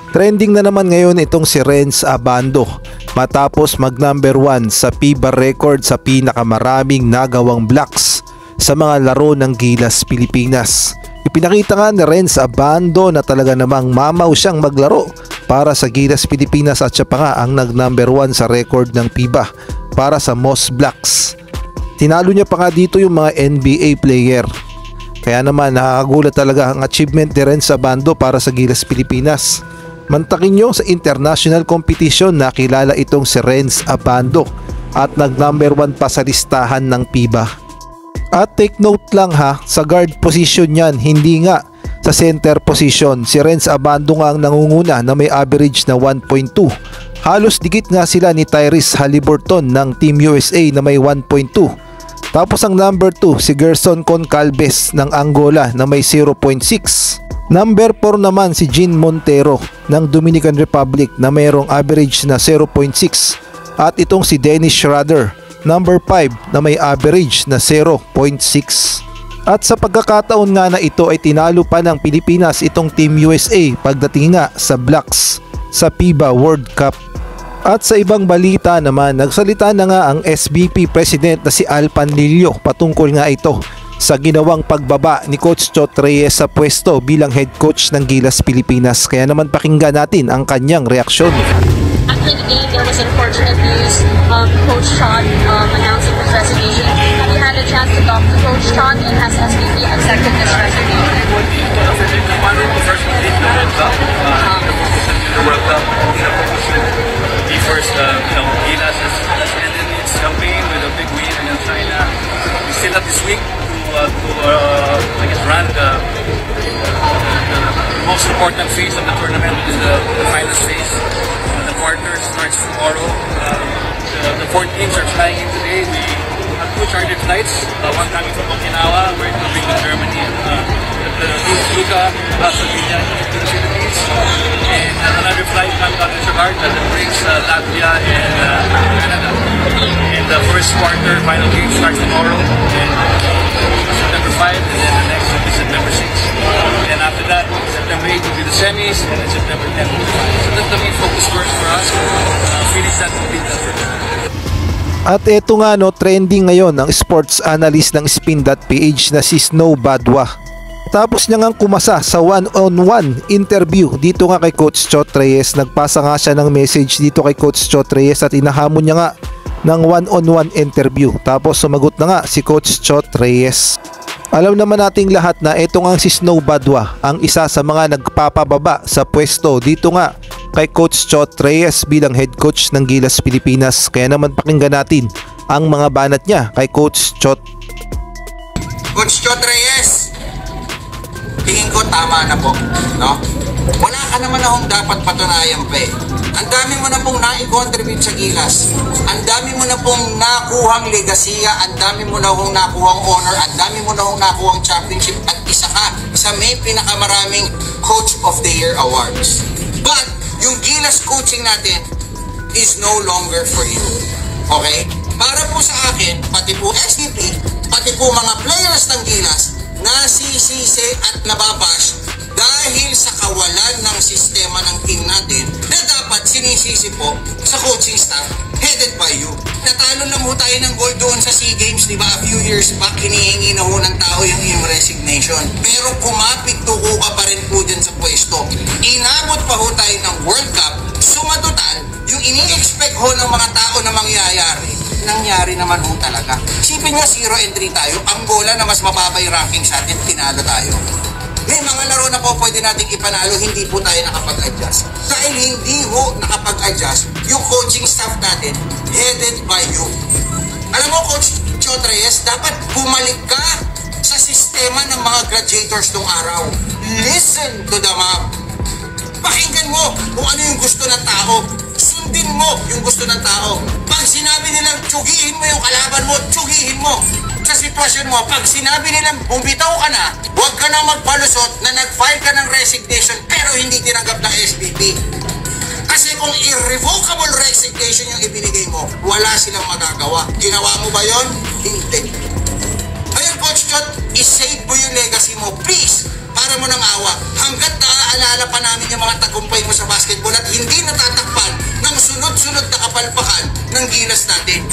Trending na naman ngayon itong si Renz Abando matapos mag number 1 sa FIBA record sa pinakamaraming nagawang blocks sa mga laro ng Gilas Pilipinas. Ipinakita nga ni Renz Abando na talaga namang mamaw siyang maglaro para sa Gilas Pilipinas at siya pa nga ang nag number 1 sa record ng FIBA para sa most blocks. Tinalo niya pa nga dito yung mga NBA player. Kaya naman nakakagulat talaga ang achievement ni Renz Abando para sa Gilas Pilipinas. Mantakin nyo sa international competition na kilala itong si Renz Abando at nag number 1 pa sa listahan ng FIBA. At take note lang ha, sa guard position yan, hindi nga sa center position. Si Renz Abando nga ang nangunguna na may average na 1.2. Halos dikit nga sila ni Tyrese Haliburton ng Team USA na may 1.2. Tapos ang number 2 si Gerson Concalves ng Angola na may 0.6. Number 4 naman si Jean Montero ng Dominican Republic na mayroong average na 0.6. At itong si Dennis Schroeder, number 5 na may average na 0.6. At sa pagkakataon nga na ito ay tinalo pa ng Pilipinas itong Team USA pagdating nga sa blocks sa FIBA World Cup. At sa ibang balita naman, nagsalita na nga ang SBP President na si Al Panlilio patungkol nga ito sa ginawang pagbaba ni Coach Chot Reyes sa pwesto bilang head coach ng Gilas Pilipinas. Kaya naman pakinggan natin ang kanyang reaksyon. After the game, there was unfortunate news of Coach Chot announcing his resignation. Have you had a chance to talk to Coach Chot, and has SBP accepted this resignation? First, Gilas has ended its campaign with a big win against China. We still have this week I guess, run the most important phase of the tournament, which is the finals phase. The quarter starts tomorrow. The 4 teams are flying in today. We have 2 chartered flights, one coming from Okinawa, we're moving to Germany, Luka, Slovenia, to the Philippines, and another flight coming out of Jakarta that brings Latvia and Canada. And the first quarter final game starts tomorrow, and September 5, and then the next will be September 6. And after that, September 8 will be the semis, and then September 10 will be the finals. So that's the main focus course for us. Finish that complete effort. At eto nga no, trending ngayon ang sports analyst ng Spin.ph na si Snow Badwa. Tapos niya ngang kumasa sa one-on-one interview dito nga kay Coach Chot Reyes. Nagpasa nga siya ng message dito kay Coach Chot Reyes at inahamon niya nga ng one-on-one interview. Tapos sumagot na nga si Coach Chot Reyes. Alam naman nating lahat na ito nga si Snow Badwa ang isa sa mga nagpapababa sa pwesto dito nga kay Coach Chot Reyes bilang head coach ng Gilas Pilipinas. Kaya naman pakinggan natin ang mga banat niya kay Coach Chot. Coach Chot Reyes, tingin ko tama na po, no? Wala ka naman akong dapat patunayan pa eh. Ang dami mo na pong na-contribute sa Gilas. Ang dami mo na pong nakuhang legasiya, ang dami mo na pong nakuhang honor, ang dami mo na pong nakuhang championship, at isa ka sa may pinakamaraming Coach of the Year awards. But yung Gilas coaching natin is no longer for you. Okay? Para po sa akin, pati po SVP, pati po mga players ng Gilas, nasisisi at nababash dahil sa kawalan ng sistema ng team natin na dapat sinisisi po sa coaching staff headed by you. Natalo lang ho tayo ng gold doon sa SEA Games, di ba? A few years back, hinihingi na ho ng tao yung resignation. Pero kumapit tuko ka pa rin po dyan sa pwesto. Inabot pa ho tayo ng World Cup. Sumatotal, yung ini-expect ho ng mga tao na mangyayari, nangyari naman ho talaga. Isipin nyo, 0-3 tayo. Angola na mas mababa yung ranking sa atin, tinalo tayo. May mga laro na po pwede nating ipanalo, hindi po tayo nakapag-adjust. Dahil hindi ho nakapag-adjust yung coaching staff natin headed by you. Alam mo, Coach Chot Reyes, dapat bumalik ka sa sistema ng mga graduators nung araw. Listen to the map. Pakinggan mo kung ano yung gusto ng tao. Sundin mo yung gusto ng tao. Pag sinabi nilang tsugihin mo yung kalaban mo, tsugihin mo. Sa sitwasyon mo, pag sinabi nilang bumitaw ka na, huwag ka na magpalusot na nag-file ka ng resignation pero hindi tinanggap ng SBP. Kasi kung irrevocable resignation yung ibinigay mo, wala silang magagawa. Ginawa mo ba yon? Hindi. Ayun, Coach Chot, isave mo yung legacy mo, please, para pagkara mo ng awa hanggat naaalala pa namin yung mga tagumpay mo sa basketball at hindi natatakpan ng sunod-sunod na kapalpakan ng gilas natin.